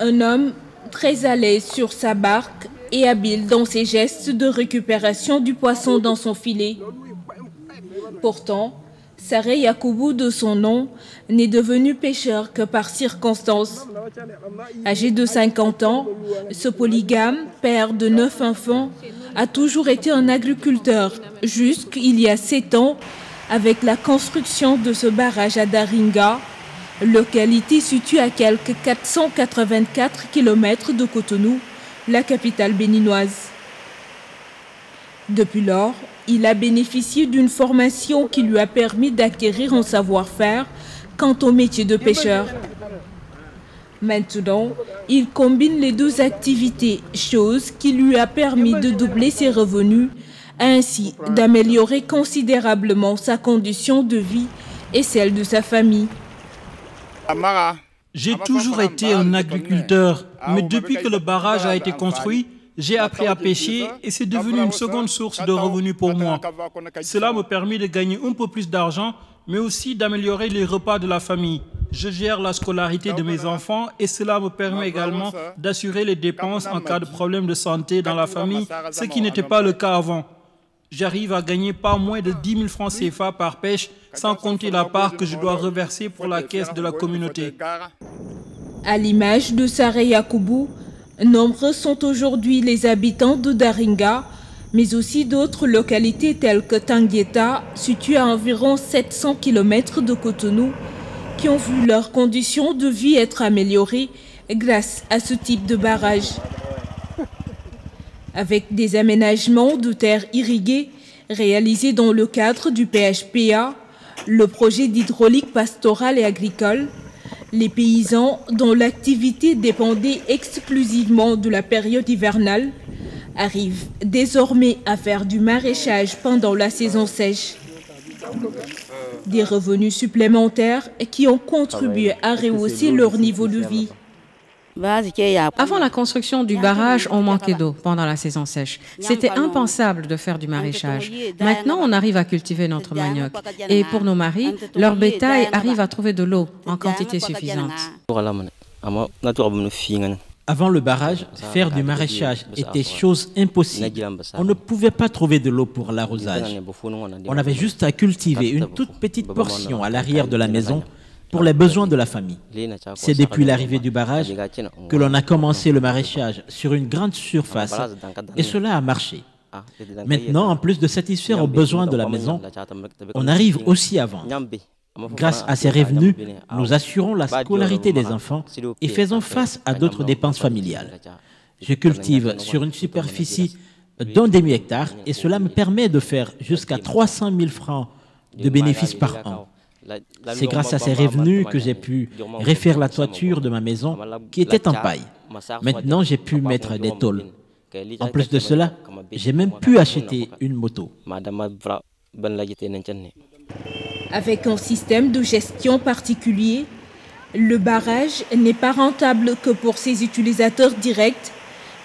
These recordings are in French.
Un homme très à l'aise sur sa barque et habile dans ses gestes de récupération du poisson dans son filet. Pourtant, Saré Yakoubou, de son nom, n'est devenu pêcheur que par circonstance. Âgé de 50 ans, ce polygame, père de 9 enfants, a toujours été un agriculteur jusqu'il y a 7 ans avec la construction de ce barrage à Daringa, localité située à quelques 484 km de Cotonou, la capitale béninoise. Depuis lors, il a bénéficié d'une formation qui lui a permis d'acquérir un savoir-faire quant au métier de pêcheur. Maintenant, il combine les deux activités, chose qui lui a permis de doubler ses revenus, ainsi d'améliorer considérablement sa condition de vie et celle de sa famille. J'ai toujours été un agriculteur, mais depuis que le barrage a été construit, j'ai appris à pêcher et c'est devenu une seconde source de revenus pour moi. Cela me permet de gagner un peu plus d'argent, mais aussi d'améliorer les repas de la famille. Je gère la scolarité de mes enfants et cela me permet également d'assurer les dépenses en cas de problème de santé dans la famille, ce qui n'était pas le cas avant. J'arrive à gagner pas moins de 10 000 francs CFA par pêche, sans compter la part que je dois reverser pour la caisse de la communauté. À l'image de Saré Yakoubou, nombreux sont aujourd'hui les habitants de Daringa, mais aussi d'autres localités telles que Tangueta, situées à environ 700 km de Cotonou, qui ont vu leurs conditions de vie être améliorées grâce à ce type de barrage. Avec des aménagements de terres irriguées réalisés dans le cadre du PHPA, le projet d'hydraulique pastorale et agricole, les paysans dont l'activité dépendait exclusivement de la période hivernale arrivent désormais à faire du maraîchage pendant la saison sèche. Des revenus supplémentaires qui ont contribué à rehausser leur niveau de vie. Avant la construction du barrage, on manquait d'eau pendant la saison sèche. C'était impensable de faire du maraîchage. Maintenant, on arrive à cultiver notre manioc. Et pour nos maris, leur bétail arrive à trouver de l'eau en quantité suffisante. Avant le barrage, faire du maraîchage était chose impossible. On ne pouvait pas trouver de l'eau pour l'arrosage. On avait juste à cultiver une toute petite portion à l'arrière de la maison pour les besoins de la famille. C'est depuis l'arrivée du barrage que l'on a commencé le maraîchage sur une grande surface et cela a marché. Maintenant, en plus de satisfaire aux besoins de la maison, on arrive aussi à vendre. Grâce à ces revenus, nous assurons la scolarité des enfants et faisons face à d'autres dépenses familiales. Je cultive sur une superficie d'un demi-hectare et cela me permet de faire jusqu'à 300 000 francs de bénéfices par an. C'est grâce à ces revenus que j'ai pu refaire la toiture de ma maison qui était en paille. Maintenant, j'ai pu mettre des tôles. En plus de cela, j'ai même pu acheter une moto. Avec un système de gestion particulier, le barrage n'est pas rentable que pour ses utilisateurs directs,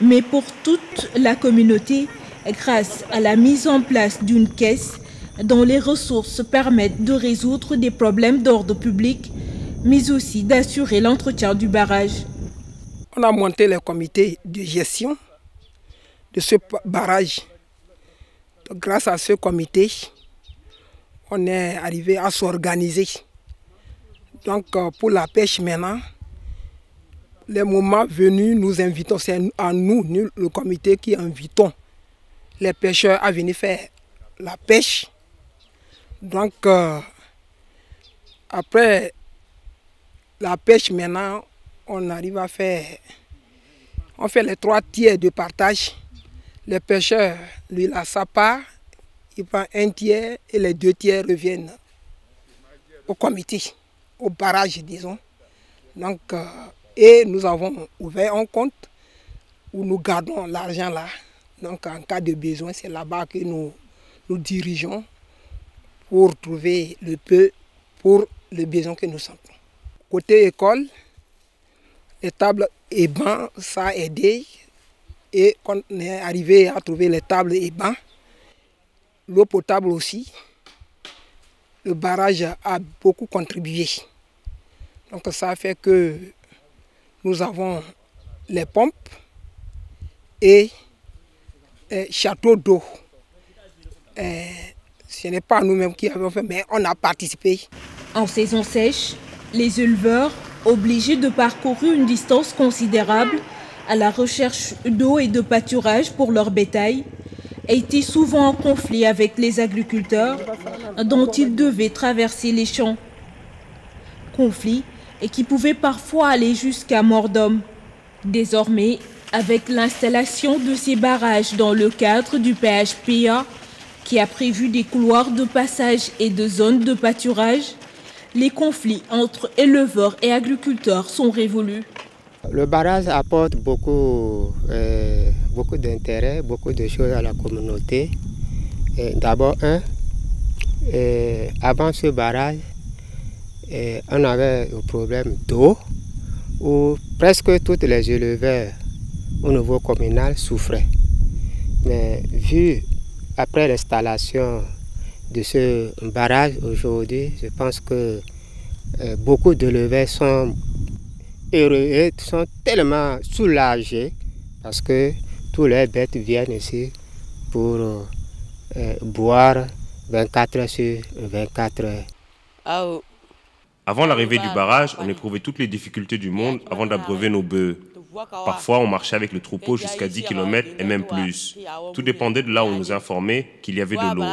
mais pour toute la communauté grâce à la mise en place d'une caisse dont les ressources permettent de résoudre des problèmes d'ordre public, mais aussi d'assurer l'entretien du barrage. On a monté le comité de gestion de ce barrage. Donc, grâce à ce comité, on est arrivé à s'organiser. Donc pour la pêche maintenant, les moments venus, nous invitons, c'est à nous, le comité, qui invitons les pêcheurs à venir faire la pêche. Donc après la pêche maintenant, on arrive à faire, on fait les 3 tiers de partage. Les pêcheurs, lui, il a sa part. Il prend 1 tiers et les 2 tiers reviennent au comité, au barrage, disons. Donc, et nous avons ouvert un compte où nous gardons l'argent là. Donc, en cas de besoin, c'est là-bas que nous dirigeons pour trouver le peu pour le besoin que nous sentons. Côté école, les tables et bancs, ça a aidé. Et quand on est arrivé à trouver les tables et bancs, l'eau potable aussi, le barrage a beaucoup contribué. Donc ça fait que nous avons les pompes et château d'eau. Ce n'est pas nous-mêmes qui avons fait, mais on a participé. En saison sèche, les éleveurs, obligés de parcourir une distance considérable à la recherche d'eau et de pâturage pour leur bétail, étaient souvent en conflit avec les agriculteurs dont ils devaient traverser les champs. Conflit et qui pouvait parfois aller jusqu'à mort d'homme. Désormais, avec l'installation de ces barrages dans le cadre du PHPA, qui a prévu des couloirs de passage et de zones de pâturage, les conflits entre éleveurs et agriculteurs sont révolus. Le barrage apporte beaucoup d'intérêt, beaucoup de choses à la communauté. D'abord, avant ce barrage, on avait un problème d'eau où presque tous les éleveurs au niveau communal souffraient. Mais vu après l'installation de ce barrage aujourd'hui, je pense que beaucoup d'éleveurs sont heureux et sont tellement soulagés parce que tous les bêtes viennent ici pour boire 24 heures sur 24 heures. Avant l'arrivée du barrage, on éprouvait toutes les difficultés du monde avant d'abreuver nos bœufs. Parfois, on marchait avec le troupeau jusqu'à 10 km et même plus. Tout dépendait de là où on nous informait qu'il y avait de l'eau.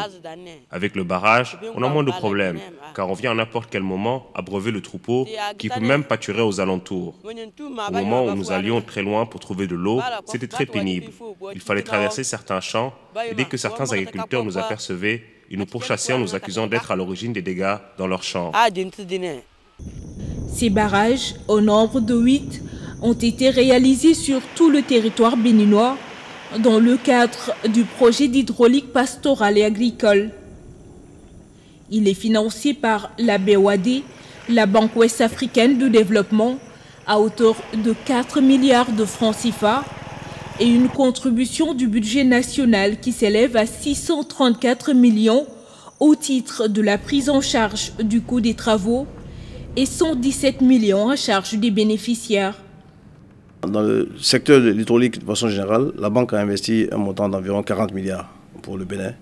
Avec le barrage, on a moins de problèmes, car on vient à n'importe quel moment abreuver le troupeau qui peut même pâturer aux alentours. Au moment où nous allions très loin pour trouver de l'eau, c'était très pénible. Il fallait traverser certains champs et dès que certains agriculteurs nous apercevaient, ils nous pourchassaient en nous accusant d'être à l'origine des dégâts dans leurs champs. Ces barrages, au nombre de 8, ont été réalisés sur tout le territoire béninois dans le cadre du projet d'hydraulique pastorale et agricole. Il est financé par la BOAD, la Banque ouest-africaine de développement, à hauteur de 4 milliards de francs CFA et une contribution du budget national qui s'élève à 634 millions au titre de la prise en charge du coût des travaux et 117 millions à charge des bénéficiaires. Dans le secteur de l'hydraulique, de façon générale, la banque a investi un montant d'environ 40 milliards pour le Bénin,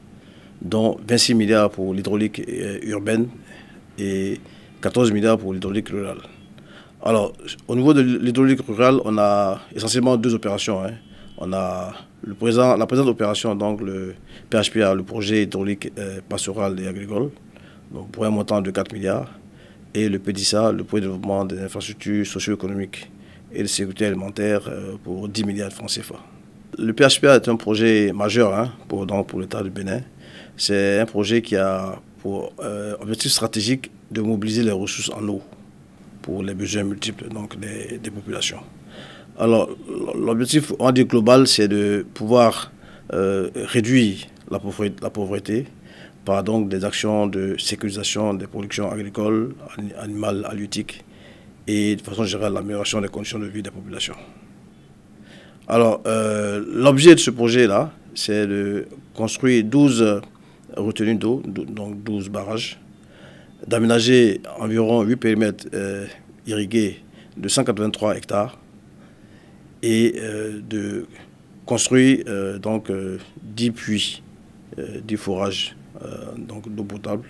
dont 26 milliards pour l'hydraulique urbaine et 14 milliards pour l'hydraulique rurale. Alors, au niveau de l'hydraulique rurale, on a essentiellement deux opérations. On a la présente opération, donc le PHPA, le projet hydraulique pastoral et agricole, donc pour un montant de 4 milliards, et le PDISA, le projet de développement des infrastructures socio-économiques et de sécurité alimentaire pour 10 milliards de francs CFA. Le PHPA est un projet majeur pour l'État du Bénin. C'est un projet qui a pour objectif stratégique de mobiliser les ressources en eau pour les besoins multiples des populations. Alors, l'objectif, on dit global, c'est de pouvoir réduire la pauvreté par donc des actions de sécurisation des productions agricoles, animales, halieutiques et de façon générale l'amélioration des conditions de vie des populations. Alors, l'objet de ce projet-là, c'est de construire 12 retenues d'eau, donc 12 barrages, d'aménager environ 8 périmètres irrigués de 183 hectares et de construire 10 puits, 10 forages d'eau potable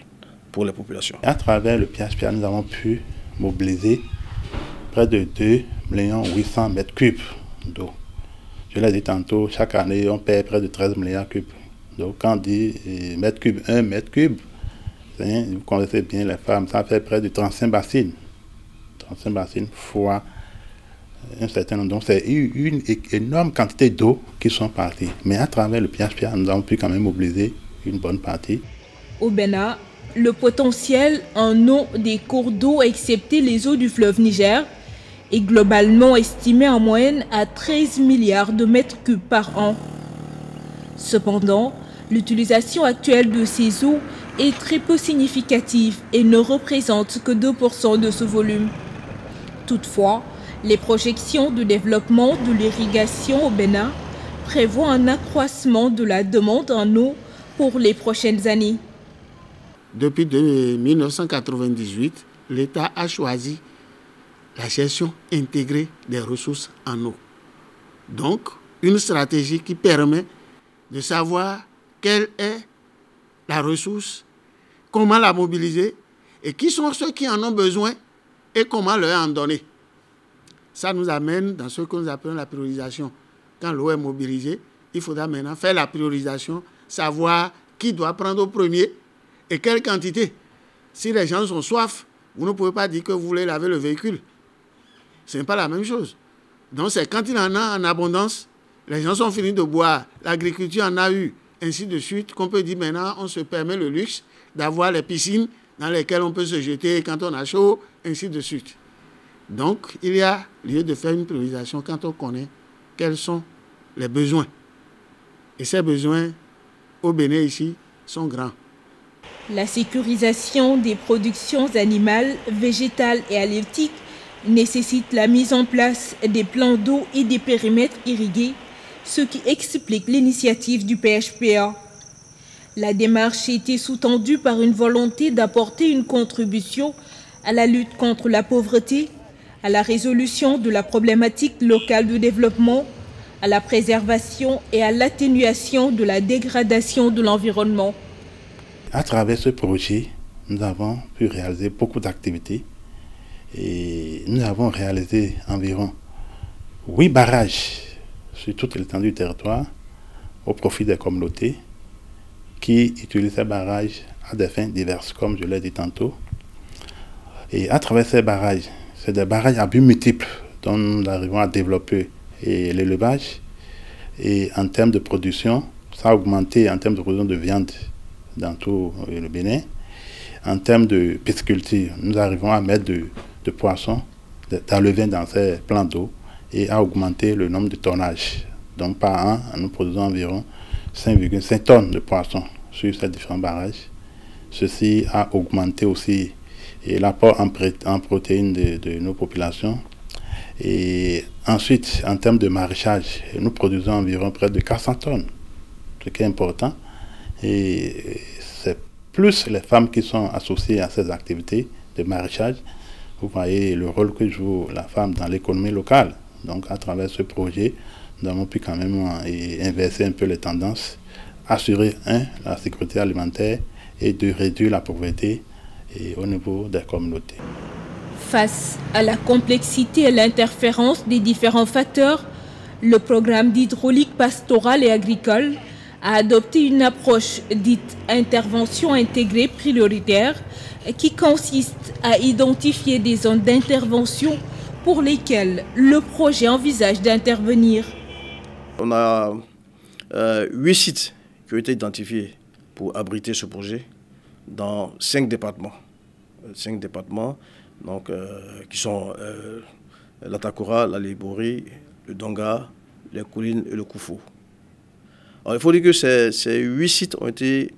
pour les populations. À travers le PHPA, nous avons pu mobiliser près de 2 800 mètres cubes d'eau. Je l'ai dit tantôt, chaque année, on perd près de 13 milliards cubes. Donc, quand on dit mètre cube, 1 mètre cube, vous connaissez bien les femmes, ça fait près de 35 bassines. 35 bassines fois un certain nombre. Donc, c'est une énorme quantité d'eau qui sont parties. Mais à travers le PHPA, nous avons pu quand même mobiliser une bonne partie. Au Bénin, le potentiel en eau des cours d'eau, excepté les eaux du fleuve Niger, est globalement estimé en moyenne à 13 milliards de mètres cubes par an. Cependant, l'utilisation actuelle de ces eaux est très peu significative et ne représente que 2% de ce volume. Toutefois, les projections de développement de l'irrigation au Bénin prévoient un accroissement de la demande en eau pour les prochaines années. Depuis 1998, l'État a choisi la gestion intégrée des ressources en eau. Donc, une stratégie qui permet de savoir quelle est la ressource, comment la mobiliser et qui sont ceux qui en ont besoin et comment leur en donner. Ça nous amène dans ce que nous appelons la priorisation. Quand l'eau est mobilisée, il faudra maintenant faire la priorisation, savoir qui doit prendre au premier et quelle quantité. Si les gens ont soif, vous ne pouvez pas dire que vous voulez laver le véhicule. Ce n'est pas la même chose. Donc c'est quand il en a en abondance, les gens sont finis de boire, l'agriculture en a eu, ainsi de suite, qu'on peut dire maintenant on se permet le luxe d'avoir les piscines dans lesquelles on peut se jeter quand on a chaud, ainsi de suite. Donc il y a lieu de faire une priorisation quand on connaît quels sont les besoins. Et ces besoins, au Bénin ici, sont grands. La sécurisation des productions animales, végétales et halieutiques nécessite la mise en place des plans d'eau et des périmètres irrigués, ce qui explique l'initiative du PHPA. La démarche était sous-tendue par une volonté d'apporter une contribution à la lutte contre la pauvreté, à la résolution de la problématique locale de développement, à la préservation et à l'atténuation de la dégradation de l'environnement. À travers ce projet, nous avons pu réaliser beaucoup d'activités et nous avons réalisé environ 8 barrages sur toute l'étendue du territoire au profit des communautés qui utilisent ces barrages à des fins diverses, comme je l'ai dit tantôt. Et à travers ces barrages, c'est des barrages à but multiples dont nous arrivons à développer l'élevage. Et en termes de production, ça a augmenté en termes de production de viande dans tout le Bénin. En termes de pisciculture, nous arrivons à mettre de poissons, d'alevins dans ces plans d'eau et à augmenter le nombre de tonnages. Donc par an, nous produisons environ 5,5 tonnes de poissons sur ces différents barrages. Ceci a augmenté aussi l'apport en protéines de nos populations. Et ensuite, en termes de maraîchage, nous produisons environ près de 400 tonnes, ce qui est important. Et c'est plus les femmes qui sont associées à ces activités de maraîchage. Vous voyez le rôle que joue la femme dans l'économie locale. Donc à travers ce projet, nous avons pu quand même inverser un peu les tendances, assurer la sécurité alimentaire et de réduire la pauvreté au niveau des communautés. Face à la complexité et l'interférence des différents facteurs, le programme d'hydraulique pastorale et agricole a adopté une approche dite intervention intégrée prioritaire qui consiste à identifier des zones d'intervention pour lesquelles le projet envisage d'intervenir. On a 8 sites qui ont été identifiés pour abriter ce projet dans 5 départements. 5 départements donc, qui sont la Takora, la Libori, le Donga, les Collines et le Koufou. Alors, il faut dire que ces 8 sites ont été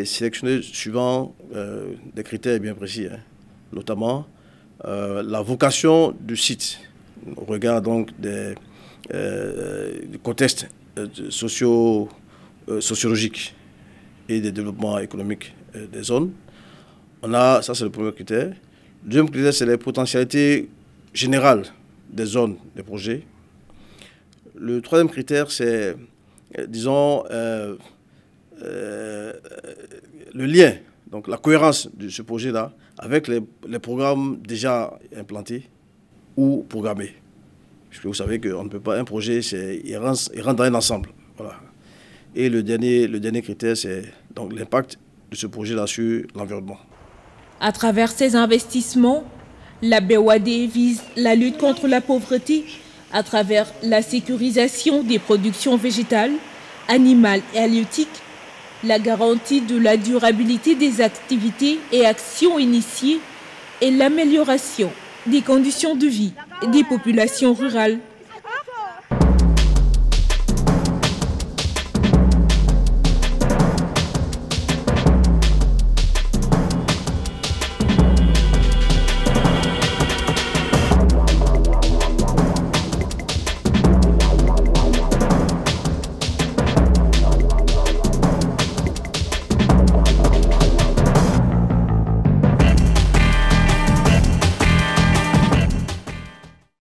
sélectionnés suivant des critères bien précis, hein, notamment la vocation du site, au regard donc du contexte sociologique et des développements économiques des zones. Ça c'est le premier critère. Le deuxième critère, c'est les potentialités générales des zones, des projets. Le troisième critère, c'est, disons, le lien, donc la cohérence de ce projet-là avec les programmes déjà implantés ou programmés. Puisque vous savez qu'on ne peut pas, un projet, il rentre dans un ensemble. Voilà. Et le dernier critère, c'est donc l'impact de ce projet-là sur l'environnement. À travers ces investissements, la BOAD vise la lutte contre la pauvreté à travers la sécurisation des productions végétales, animales et halieutiques, la garantie de la durabilité des activités et actions initiées et l'amélioration des conditions de vie des populations rurales.